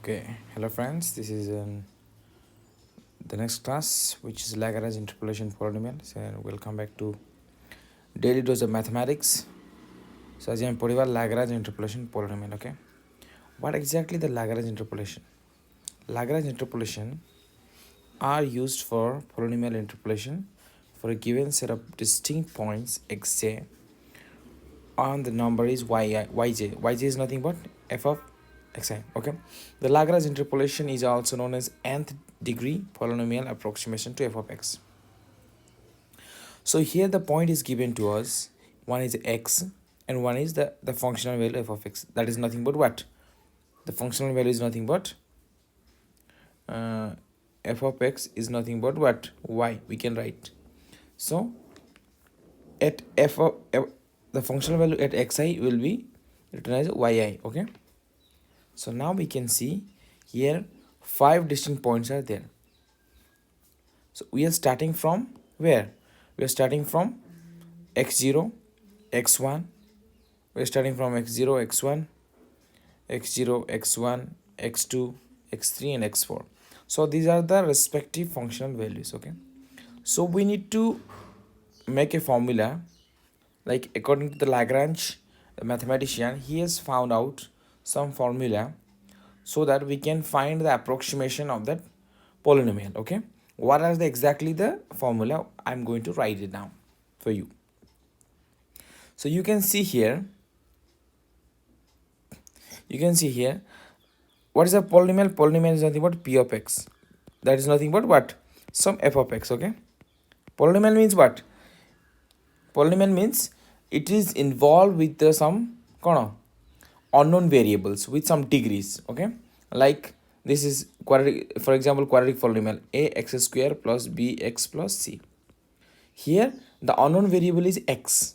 Okay, hello friends. This is the next class, which is Lagarange interpolation polynomial. So welcome back to daily dose of mathematics. So as I'm putting Lagrange interpolation polynomial. Okay, what exactly the Lagrange interpolation? Lagrange interpolation are used for polynomial interpolation for a given set of distinct points xj on the number is yj. Yj is nothing but f of xi. Okay, the Lagrange interpolation is also known as nth degree polynomial approximation to f of x. So here the point is given to us, one is x and one is the functional value f of x. That is nothing but what? The functional value is nothing but f of x is nothing but what? Y. We can write. So at f of the functional value at xi will be written as yi. Okay, so now we can see here 5 distinct points are there. So we are starting from where? We are starting from x0, x1. We are starting from x0, x1, x0, x1, x2, x3 and x4. So these are the respective functional values. Okay, so we need to make a formula, like according to the Lagrange, the mathematician, he has found out some formula so that we can find the approximation of that polynomial. Okay, what is exactly the formula? I'm going to write it down for you. So you can see here, what is a polynomial? Polynomial is nothing but p of x. That is nothing but what? Some f of x. Okay, polynomial means what? Polynomial means it is involved with some unknown variables with some degrees. Okay, like this is quadratic, for example, quadratic polynomial a x square plus b x plus c. Here the unknown variable is x,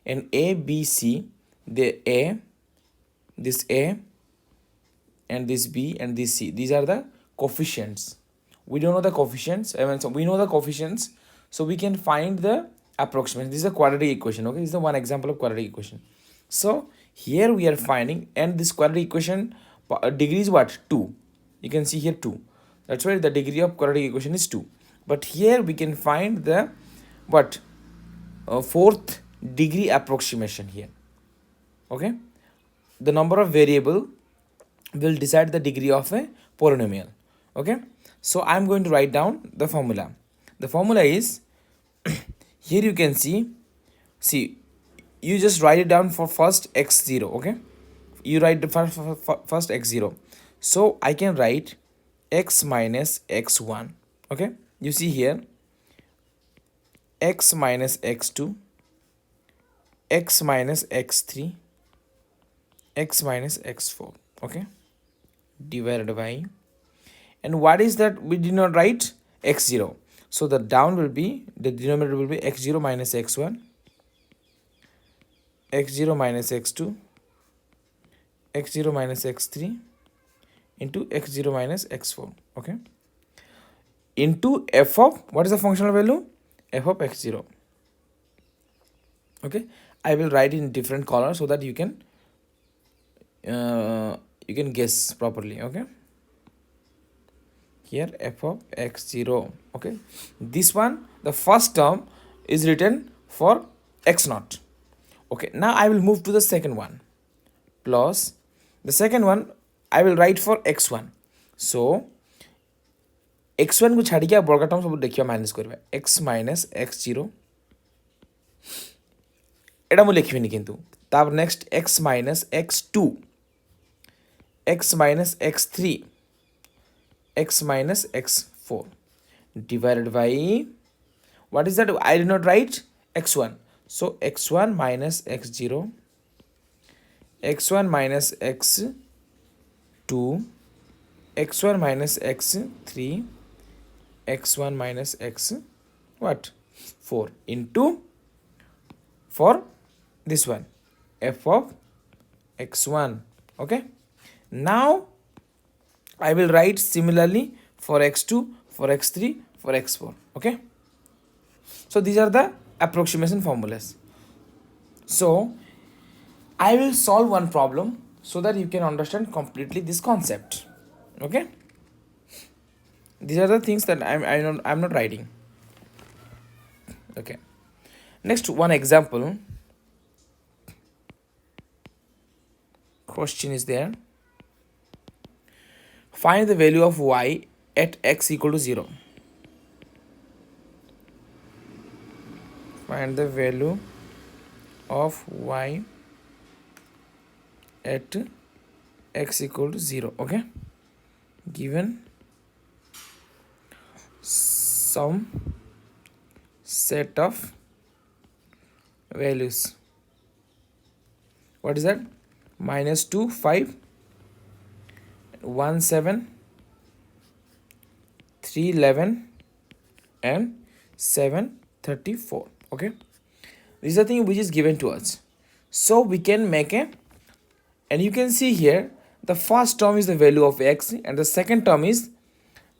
and a b c, this a and this b and this c, these are the coefficients. We don't know the coefficients. So we know the coefficients, so we can find the approximation. This is a quadratic equation. Okay, this is the one example of quadratic equation. So here we are finding, and this quadratic equation degree is what? 2. You can see here 2. That's why the degree of quadratic equation is 2. But here we can find the what? Fourth degree approximation here. Okay, the number of variable will decide the degree of a polynomial. Okay, so I'm going to write down the formula. The formula is here you can see you just write it down for first x0. Okay, you write the first x0, so I can write x minus x1. Okay, you see here x minus x2, x minus x3, x minus x4. Okay, divided by, and what is that we did not write? X0. So the denominator will be x0 minus x1, x0 minus x2, x0 minus x3 into x0 minus x4. Okay, into f of, what is the functional value? F of x0. Okay, I will write in different color so that you can guess properly. Okay, here f of x0. Okay, this one, the first term is written for x0. Okay, now I will move to the second one, plus the second one I will write for x1. So x1 को छाड़ी के बड़का term सब देखियो minus करबे, x minus x0 एटा मु लिखिबिनी, किंतु तार next x minus x2, x minus x3, x minus x4 divided by, what is that? I did not write x1. So x1 minus x0, x1 minus x2, x1 minus x3, x1 minus x what? 4 into, for this one, f of x1. Okay, now I will write similarly for x2, for x3, for x4. Okay, so these are the approximation formulas. So I will solve one problem so that you can understand completely this concept. Okay, these are the things that I'm not writing. Okay, next one example question is there. Find the value of y at x equal to 0. Find the value of y at x equal to 0. Okay, given some set of values. What is that? -2, 5, 1, 7, 3, 11, and 7, 34. Okay, this is the thing which is given to us, so we can make a, and you can see here the first term is the value of x and the second term is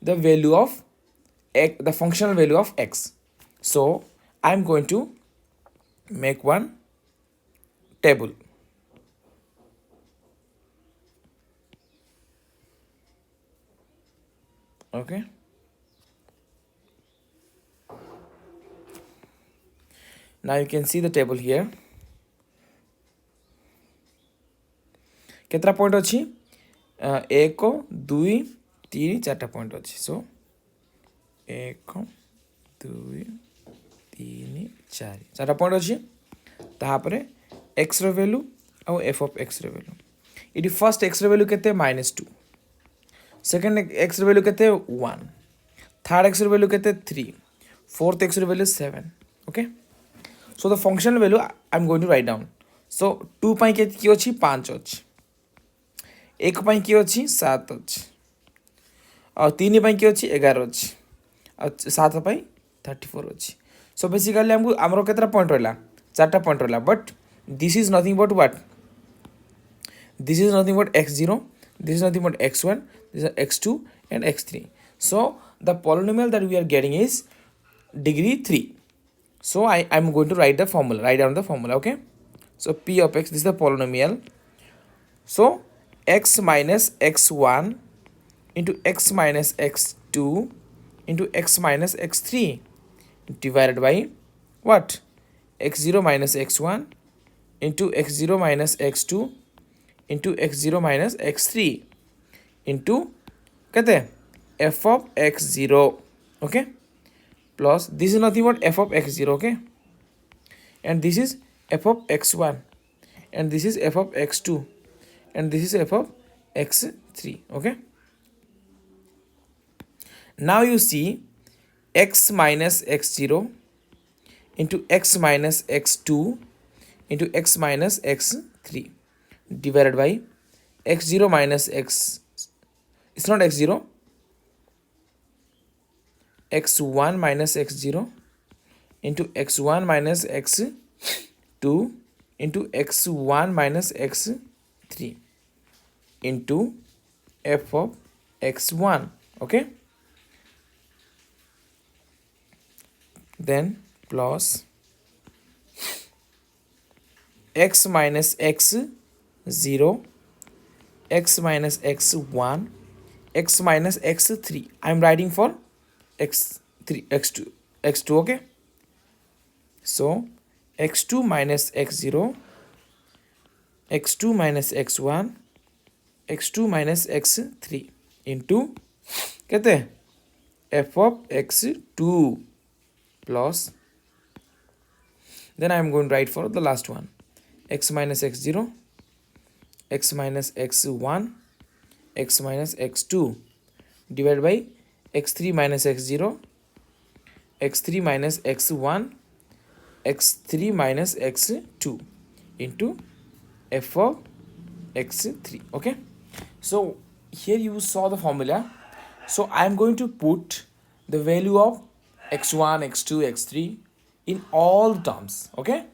the value of x, the functional value of x. So I'm going to make one table. Okay, now you can see the table here. केतरा point अच्छी 1 2 3 4 point अच्छी. सो 1 2 3 4 point अच्छी. तापर x row value आउ f of x row value. इटी first x row value केते -2, second x row value केते 1, third x row value केते 3, fourth x row value 7. Okay, so the functional value I am going to write down. So 2 pi के की अछि 5 अछि, 1 पाई की अछि 7 अछि, और 3 पाई की अछि 11 अछि, और 7 पाई 34 अछि. सो बेसिकली हमको हमरो केतरा पॉइंट रहला 4टा पॉइंट रहला. But this is nothing but what, this is nothing but x0, this is nothing but x1, this is x2 and x3. So the polynomial that we are getting is degree 3. So I'm going to write the formula, write down the formula. Okay, so p of x, this is the polynomial. So x minus x1 into x minus x2 into x minus x3 divided by what, x0 minus x1 into x0 minus x2 into x0 minus x3 into कहते f of x0. Okay, plus this is nothing but f of x0. Okay, and this is f of x1 and this is f of x2 and this is f of x3. Okay, now you see x minus x0 into x minus x2 into x minus x3 divided by x0 minus x, it's not x0, x1 minus x0 into x1 minus x2 into x1 minus x3 into f of x1. Okay, then plus x minus x0, x minus x1, x minus x3. I'm writing for x3, x2, x2. Okay, so x2 minus x0, x2 minus x1, x2 minus x3 into कहते f of x2 plus, then I am going to write for the last one, x minus x0, x minus x1, x minus x2 divided by x3 minus x0, x3 minus x1, x3 minus x2 into f of x3. Okay, so here you saw the formula. So I am going to put the value of x1, x2, x3 in all terms. Okay,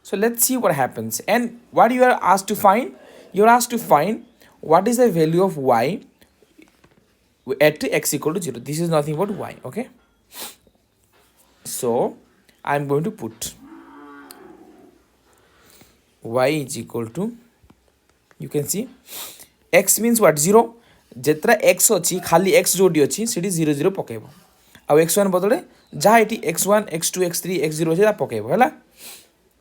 so let's see what happens. And what you are asked to find, you are asked to find what is the value of y at x equal to 0. This is nothing but y. Okay, so I'm going to put y is equal to, you can see x means what, 0. जेतरा x अच्छी खाली x जोटी अच्छी से 0 0 पकेब आउ x1 बदले जहाँ ये x1 x2 x3 x0 अच्छे पकेब है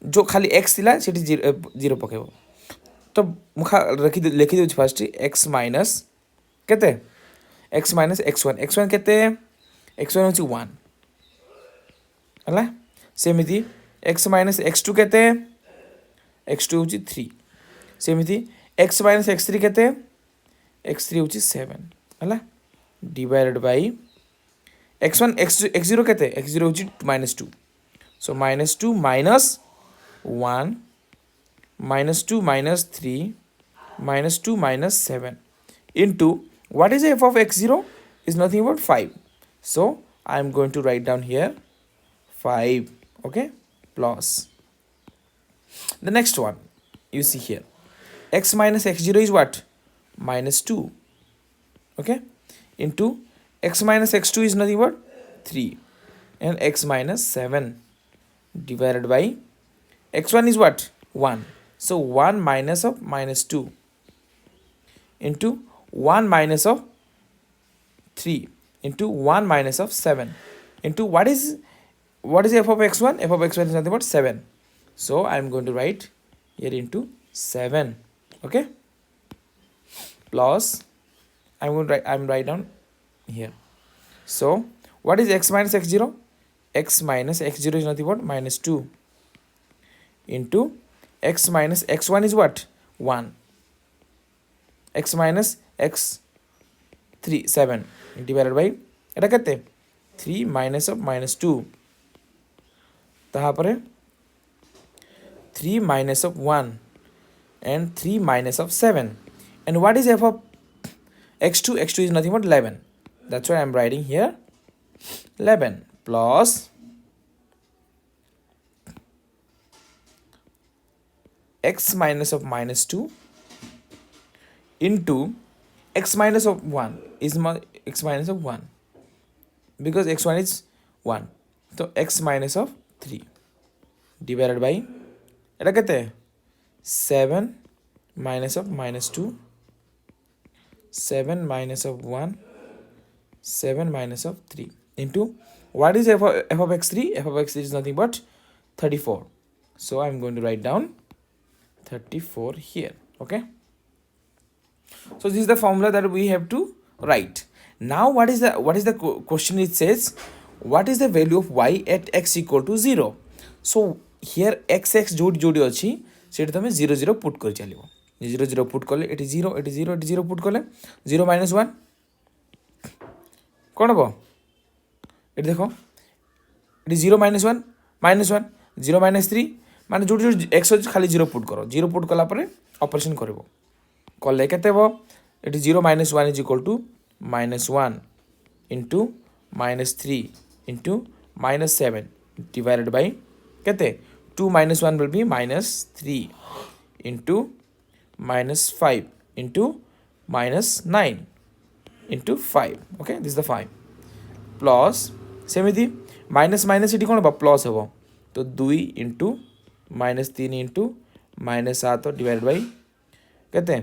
जो खाली एक्स थिला से 0 पकेब तो मुखा रखी लिखी दूँ फास्ट एक्स माइनस केते एक्स माइनस x1 केते x1 हूँ 1 है सेमती एक्स माइनस x2 केते x2 हूँ 3 सेमती एक्स माइनस x3 केते x3 हूँ 7 है डिवाइडेड बाई x1 x0 केते x0 हूँ -2 सो -2 minus 1 -2 -3 -2 -7 into what is f of x0 is nothing but 5. So I am going to write down here 5. Okay, plus the next one you see here x minus x0 is what -2. Okay, into x minus x2 is nothing but 3 and x minus 7 divided by x1 is what 1. So 1 minus of -2 into 1 minus of 3 into 1 minus of 7 into what is f of x1? F of x1 is nothing but 7. So I am going to write here into 7. Okay, plus I am write down here. So what is x minus x0? X minus x0 is nothing but -2 into x minus x1 is what 1. X minus x3 7 divided by এটা কেতে 3 minus of -2 তারপরে 3 minus of 1 and 3 minus of 7 and what is f of x2 is nothing but 11. That's why I'm writing here 11 plus x minus of -2 into x minus of 1 is x minus of 1 because x1 is 1. So x minus of 3 divided by এটা কেতে 7 minus of -2 7 minus of 1 7 minus of 3 into what is f of x3? F of x3 is nothing but 34. So I'm going to write down 34 here. Okay, so this is the formula that we have to write. Now what is the question? It says what is the value of y at x equal to 0. So here x जोड़ी अच्छी से तुम 0 0 put कर चलो 0 0 put कले ये 0 ये 0 ये 0 पुट कले 0 minus 1 कौन हम ये देखो ये 0 minus 1 0 minus 3 माने जोड़ी जोड़ी एक्स खाली 0 पुट करो 0 पुट कला ऑपरेशन कर कले के 0 minus 1 is equal to -1 into -3 into -7 divided by केते 2 minus 1 will be -3 into -5 into -9 into 5. Okay, this is the 5 plus सेमिति माइनस माइनस ये कौन प्लस हम तो 2 into -3 into -7 डिवाइड बाई केते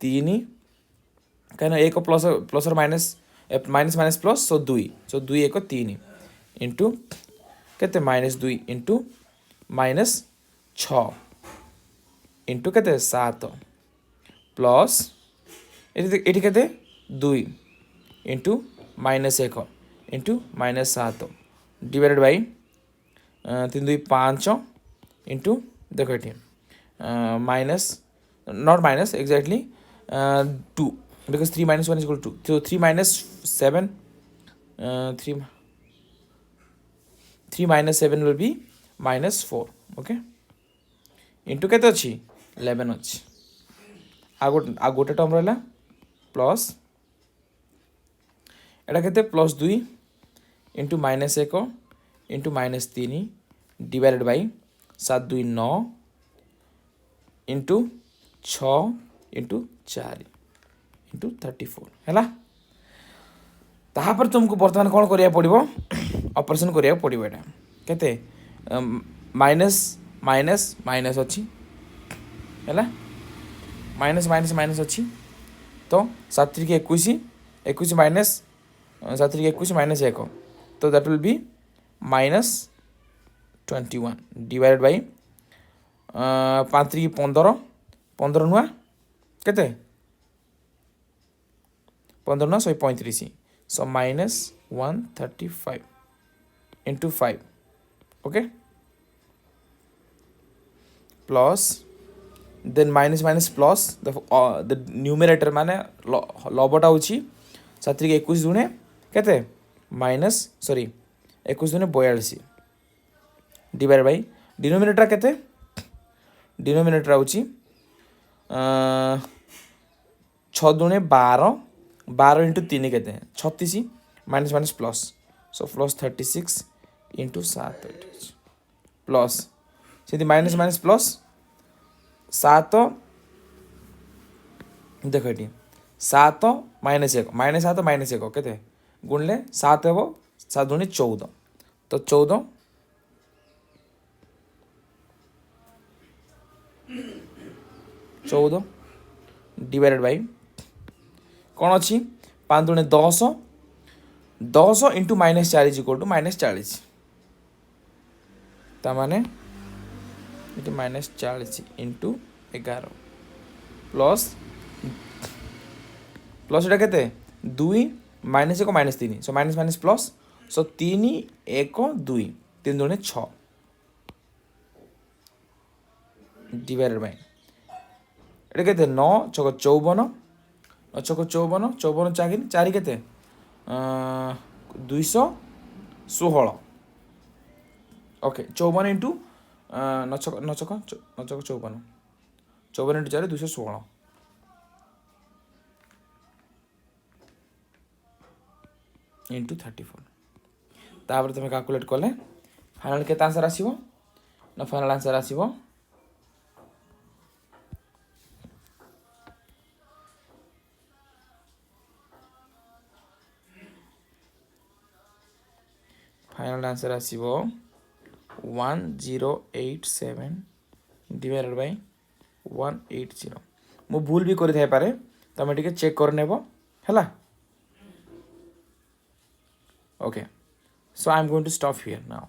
3 कहीं एक प्लस प्लस और minus minus minus plus so 2 सो 2 1 3 इंटू केते -2 इंटू -6 इंटू केते 7 प्लस ये केते 2 into -1 into -7 divided by 3 2 5 into देखो ये minus not minus exactly 2 because 3 minus 1 is equal to 2. So 3 minus 7 3 minus 7 will be -4. Okay, into केते अच्छी 11 अच्छी आगोटे टर्म रहा प्लस एटा केते +2 into -1 into -3 divided by 7 2 9 into 6 into 4 into 34 है तापर तुमको बर्तमान कौन करिया पड़िबो ऑपरेशन करिया पड़िबो एटा केते माइनस माइनस माइनस अच्छी है माइनस माइनस माइनस अच्छी तो 7 3 21 21 माइनस 7 3 21 माइनस 1 तो that will be -21 divided by 5 3 15 15 नुआ केते 15 नुआ 135 सो -135 into 5 okay plus then minus minus plus the numerator माने लबटा होची 7 3 21 दुने केते माइनस सॉरी 21 दुने 42 डिवाइड बाय डिनोमिनेटर केते डिनोमिनेटर होची 6 दुने 12 12 into 3 केते 36 minus minus plus so plus 36 into 7 plus से माइनस माइनस प्लस 7 देख ये 7 माइनस 1 -7 -1 केते गुणले 7 हे 7 दुनी 14 तो 14 डिवाइडेड बाय कौन अच्छी 5 दुने 10 10 इंटू -4 इज इक्वल टू -40 ताने ये -40 इंटू 11 प्लस प्लस ये केते 2 -1 -3 so minus minus plus so 3 1 2 3 दुने 6 डिवाइडेड बाय ये केते 9 6 54 9 6 54 54 4 केते 216 ओके 54 इंटू 9 छक 54 54 इंटू 4 216 इंटू 34 तापर तुम कैलकुलेट कले फाइनल केते आंसर आसीबो ना फाइनल आंसर आसीबो फाइनल आंसर आसीबो 1087 डिवाइडेड बाय 180 मु भूल भी करि थाई पारे तमे टिके चेक कर नेबो हला okay so I am going to stop here now